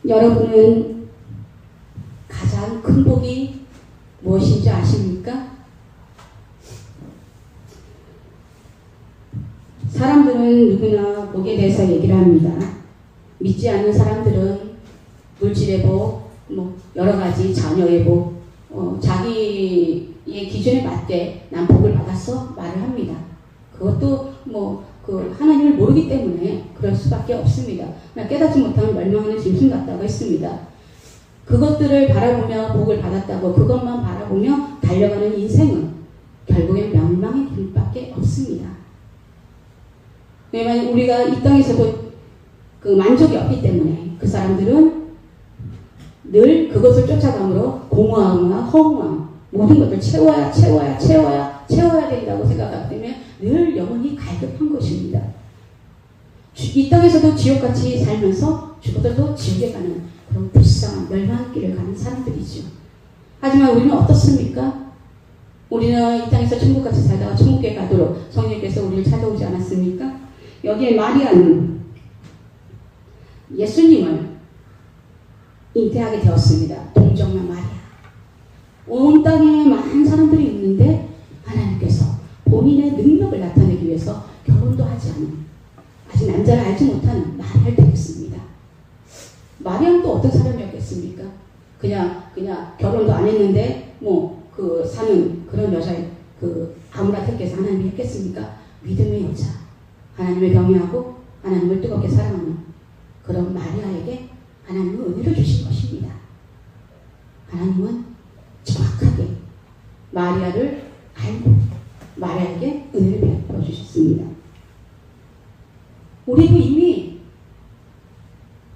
여러분은 가장 큰 복이 무엇인지 아십니까? 사람들은 누구나 복에 대해서 얘기를 합니다. 믿지 않는 사람들은 물질의 복, 여러 가지 자녀의 복, 자기의 기준에 맞게 난 복을 받았어 말을 합니다. 그것도 하나님을 모르기 때문에 그럴 수밖에 없습니다. 깨닫지 못하면 멸망하는 짐승 같다고 했습니다. 그것들을 바라보며 복을 받았다고 그것만 바라보며 달려가는 인생은 결국엔 멸망의 길밖에 없습니다. 왜냐하면 우리가 이 땅에서도 그 만족이 없기 때문에 그 사람들은 늘 그것을 쫓아가므로 공허함과 허무함, 모든 것을 채워야 된다고 생각하기 때문에 늘 영혼이 갈급한 것입니다. 이 땅에서도 지옥같이 살면서 죽어도 지옥에 가는 그런 불쌍한 멸망의 길을 가는 사람들이죠. 하지만 우리는 어떻습니까? 우리는 이 땅에서 천국같이 살다가 천국에 가도록 성령께서 우리를 찾아오지 않았습니까? 여기에 마리아는 예수님을 잉태하게 되었습니다. 동정녀 마리아. 온 땅에 많은 사람들이 있는데 하나님께서 본인의 능력을 나타내기 위해서 결혼도 하지 않은, 아직 남자를 알지 못하는 마리아를 택했습니다. 마리아는 또 어떤 사람이었겠습니까? 그냥 결혼도 안 했는데 사는 그런 여자의 아무나 택해서 하나님이 했겠습니까? 믿음의 여자, 하나님을 경외하고 하나님을 뜨겁게 사랑하는 그런 마리아에게 하나님은 은혜를 주신 것입니다. 하나님은 정확하게 마리아를 알고 마리아에게 은혜를 베풀어 주셨습니다. 우리도 이미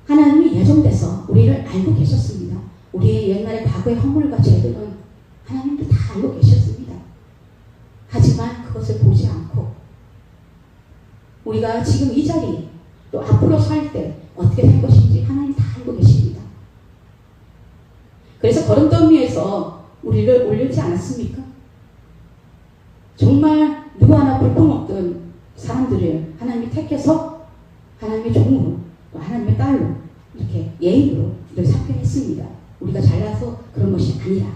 하나님이 예정돼서 우리를 알고 계셨습니다. 우리의 옛날의 과거의 허물과 죄들은 하나님도 다 알고 계셨습니다. 하지만 그것을 보지 않고 우리가 지금 이 자리 또 앞으로 살 때 어떻게 될 것인지 하나님 다 알고 계십니다. 그래서 거름더미에서 우리를 올리지 않았습니까? 정말 누구 하나 볼품없던 사람들을 하나님이 택해서 하나님의 종으로 또 하나님의 딸로 이렇게 예인으로 이렇게 삼게 했습니다. 우리가 잘나서 그런 것이 아니라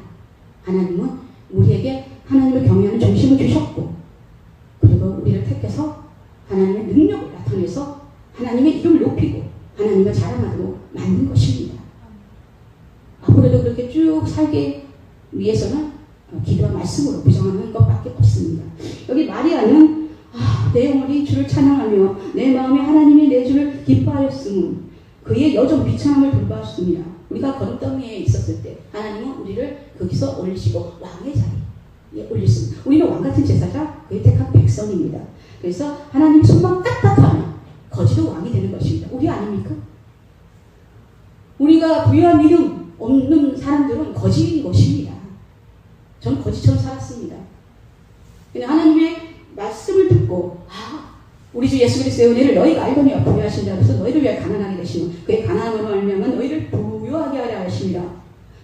하나님은 우리에게 하나님을 경외하는 중심을 주셨고 그리고 우리를 택해서 하나님의 능력을 나타내서 하나님의 이름을 높이고 하나님을 자랑하도록 만든 것입니다. 앞으로도 그렇게 쭉 살기 위해서는 기도와 말씀으로 부정하는 것밖에 없습니다. 여기 마리아는 내 영혼이 주를 찬양하며 내 마음에 하나님이 내 주를 기뻐하였음은 그의 여정 비천함을 돌보았습니다. 우리가 거름더미에 있었을 때 하나님은 우리를 거기서 올리시고 왕의 자리에 올리십니다. 우리는 왕같은 제사자, 그의 택한 백성입니다. 그래서 하나님이 손만 까딱하면 거지도 왕이 되는 것입니다. 우리 아닙니까? 우리가 부유한 믿음 없는 사람들은 거지인 것입니다. 저는 거지처럼 살았습니다. 근데 하나님의 말씀을 듣고 우리 주 예수 그리스도의 은혜를 너희가 알거니와 부유하신 자 그래서 너희를 위하여 가난하게 되시며 그의 가난함으로 말미암아 너희를 부유하게 하려 하십니다.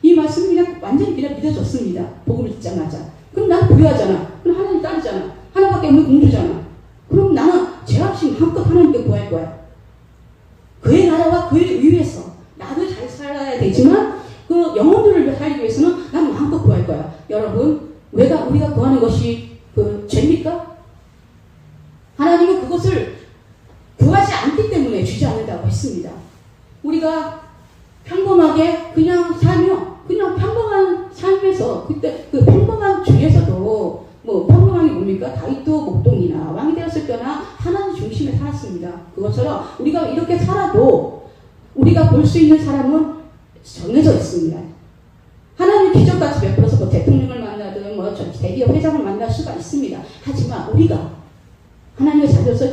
이 말씀이 그냥 완전히 그냥 믿어졌습니다. 복음을 듣자마자. 그럼 난 부유하잖아. 그럼 하나님 딸이잖아. 하나밖에 없는 공주잖아. 그럼 나는 죄 없이 마음껏 하나님께 구할 거야. 그의 나라와 그의 의에서 나도 잘 살아야 되지만 그 영혼들을 살기 위해서는 난 마음껏 구할 거야. 여러분, 우리가 구하는 것이 죄입니까? 하나님은 그것을 구하지 않기 때문에 주지 않는다고 했습니다. 우리가 평범하게 그냥 살며 그냥 평범한 삶에서 그때 그 평범한 중에서도 평범한 게 뭡니까? 다윗도 목동이나 왕이 되었을 때나 하나님 중심에 살았습니다. 그것처럼 우리가 이렇게 살아도 우리가 볼 수 있는 사람은 정해져 있습니다. 하나님의 기적같이 베풀어서 대통령을 만나든 대기업 회장을 만날 수가 있습니다. 하지만 우리가 하나님의 자녀로서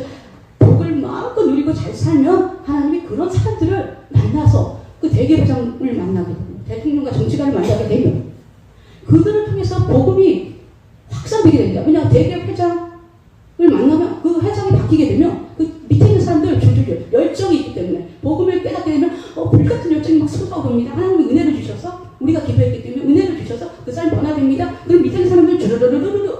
복을 마음껏 누리고 잘 살면 하나님이 그런 사람들을 만나서 그 대기업 회장을 만나게 되고 대통령과 정치가를 만나게 되면 그들을 통해서 복음이 확산되게 됩니다. 왜냐하면 대기업 회장을 만나면 그 회장이 바뀌게 되면 그 밑에 있는 사람들 줄줄줄 열정이 있기 때문에 복음을 깨닫게 되면 불같은 열정이 막 솟아오릅니다. 하나님이 은혜를 주셔서 우리가 기도했기 때문에 은혜를 주셔서 그 사람이 변화됩니다. 그럼 밑에 있는 사람들 주르르르르르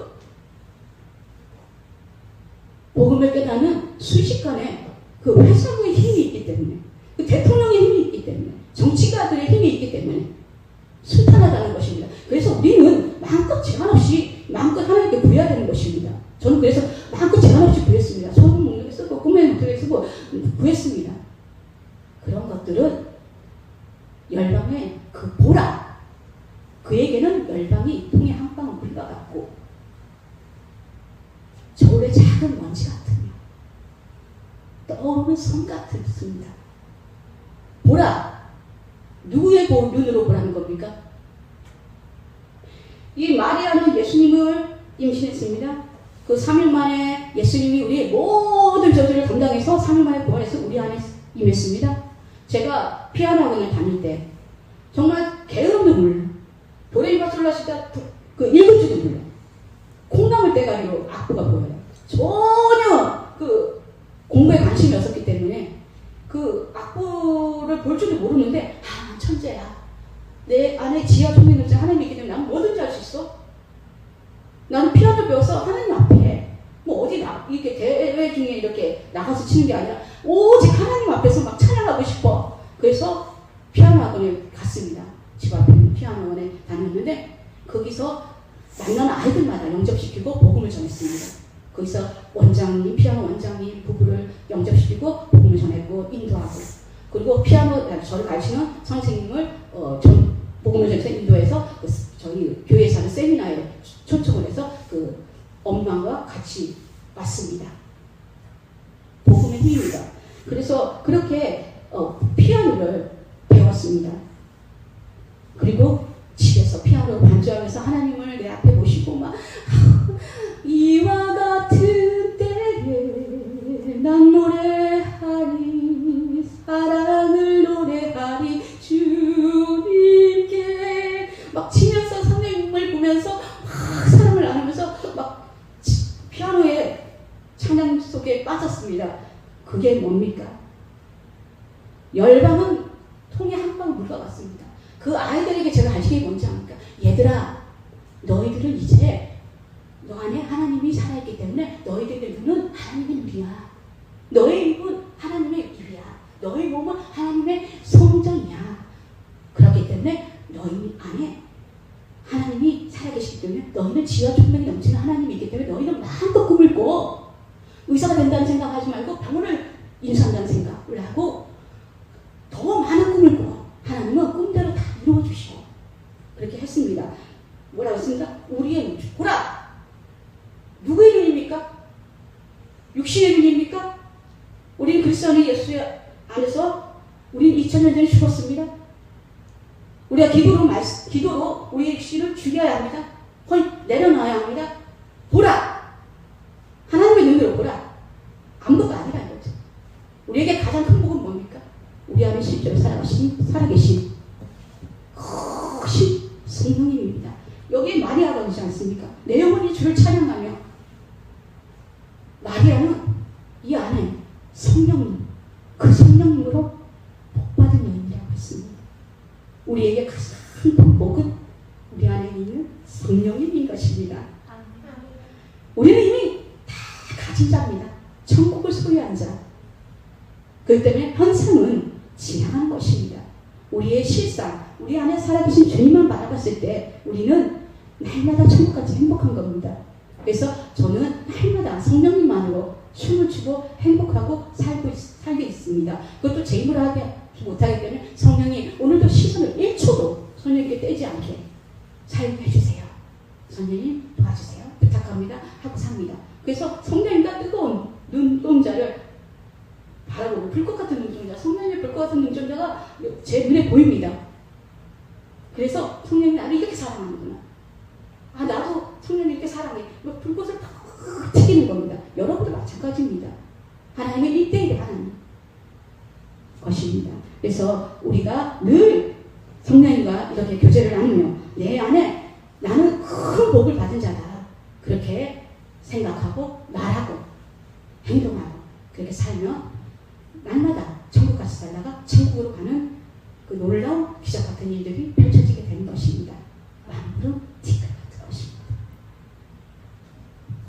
복음을 깨닫는 순식간에 그 회장의 힘이 있기 때문에 그 대통령의 힘이 있기 때문에 정치가들의 힘이 있기 때문에 순탄하다는 것입니다. 그래서 우리는 마음껏 제한 없이 마음껏 하나님께 구해야 되는 것입니다. 저는 그래서 마음껏 제한 없이 구했습니다. 소금 목록에 쓰고 꿈의 목록에 쓰고 구했습니다. 그런 것들은 열방의 그 보라, 그에게는 열방이 통에 한 방울 물과 같고 저울의 작은 먼지 같으며 떠오르는 선 같습니다. 보라, 누구의 눈으로 보라는 겁니까? 이 마리아는 예수님을 임신했습니다. 그 3일 만에 예수님이 우리의 모든 저주를 담당해서 3일 만에 부활해서 우리 안에 임했습니다. 제가 피아노 학원을 다닐 때 정말 게으름도 몰라. 도레미파솔라시다 그 읽을지도 몰라. 콩나물 대가리로 악보가 보여요. 전혀 그 공부에 관심이 없었기 때문에 그 악보를 볼 줄도 모르는데 천재야. 내 안에 지하 총명이 없지 하나님이 있기 때문에 나는 뭐든지 할 수 있어. 나는 피아노 배워서 하나님 앞에 뭐 어디 이렇게 대회 중에 이렇게 나가서 치는 게 아니라 오직 하나님 앞에서 막 찬양하고 싶어. 그래서 피아노 학원에 갔습니다. 집 앞에 있는 피아노 학원에 다녔는데 거기서 만나는 아이들마다 영접시키고 복음을 전했습니다. 거기서 원장님, 피아노 원장님 부부를 영접시키고 복음을 전했고 인도하고, 그리고 피아노 저를 가르치는 선생님을 복음을 전해서 인도해서 저희 교회에서 하는 세미나에 초청을 해서 그 엄마와 같이 왔습니다. 복음의 힘입니다. 그래서 그렇게 피아노를 배웠습니다. 그리고 집에서 피아노를 반주하면서 하나님을 내 앞에 모시고 막 이와 같은 때에 난 노래하리, 사랑을 노래하리 주님께, 막 치면서 성령님을 보면서 막 사랑을 나누면서 막 피아노의 찬양 속에 빠졌습니다. 그게 뭡니까? 열방은 통에 한 방울 물과 같습니다. 그 아이들에게 제가 가르치는 게 뭔지 압니까? 얘들아, 너희들은 이제 너 안에 하나님이 살아있기 때문에 너희들의 눈은 하나님의 눈이야. 너의 입은 하나님의 입이야. 너의 몸은 하나님의 성전이야. 그렇기 때문에 너희 안에 하나님이 살아계시기 때문에 너희는 지혜와 총명이 넘치는 하나님이 있기 때문에 너희는 마음껏 꿈을 꿔. 의사가 된다는 생각하지 말고 병원을 인수한다는 생각을 하고 더 많은 꿈을 꿔. 하나님은 꿈대로 다 이루어주시고. 그렇게 했습니다. 뭐라고 했습니다? 우리의 눈, 보라! 누구의 눈입니까? 육신의 눈입니까? 우리는 그리스도 안에 예수 안에서 우리는 2000년 전에 죽었습니다. 우리가 기도로 우리의 육신을 죽여야 합니다. 내려놔야 합니다. 보라! 하나님의 눈으로 보라. 아무것도 아니라 이거죠. 우리에게 가장 큰 복은 뭡니까? 우리 안에 실제로 살아계신 크신 성령님입니다. 여기에 마리아가 오지 않습니까? 내 영혼이 주를 찬양하며, 마리아는 이 안에 성령님, 그 성령님으로 복받은 여인이라고 했습니다. 우리에게 가장 복은 우리 안에 있는 성령님인 것입니다. 우리는 이미 다 가진 자입니다. 천국을 소유한 자. 그렇기 때문에 현상은 지나가는 것입니다. 우리의 실상, 우리 안에 살아계신 주님만 바라봤을 때 우리는 날마다 천국같이 행복한 겁니다. 그래서 저는 날마다 성령님만으로 춤을 추고 행복하고 살고 있습니다. 그것도 제 힘으로 하지 못하기 때문에 성령이 오늘도 시선을 1초도 성령님께 떼지 않게 살게 해주세요. 성령님 도와주세요. 부탁합니다. 하고 삽니다. 그래서 성령님과 뜨거운 눈동자를 바라보고, 불꽃 같은 눈동자, 성령님의 불꽃 같은 눈동자가 제 눈에 보입니다. 그래서 성령이 나를 이렇게 사랑하는구나. 나도 성령님 이렇게 사랑해. 불꽃을 팍 튀기는 겁니다. 여러분도 마찬가지입니다. 하나님은 1대1의 하나님 것입니다. 그래서 우리가 늘 성령님과 이렇게 교제를 나누며 내 안에 나는 큰 복을 받은 자다. 그렇게 생각하고 말하고 행동하고 그렇게 살면 날마다 천국같이 살다가 천국으로 가는 그 놀라운 기적 같은 일들이 펼쳐지게 되는 것입니다. 만물은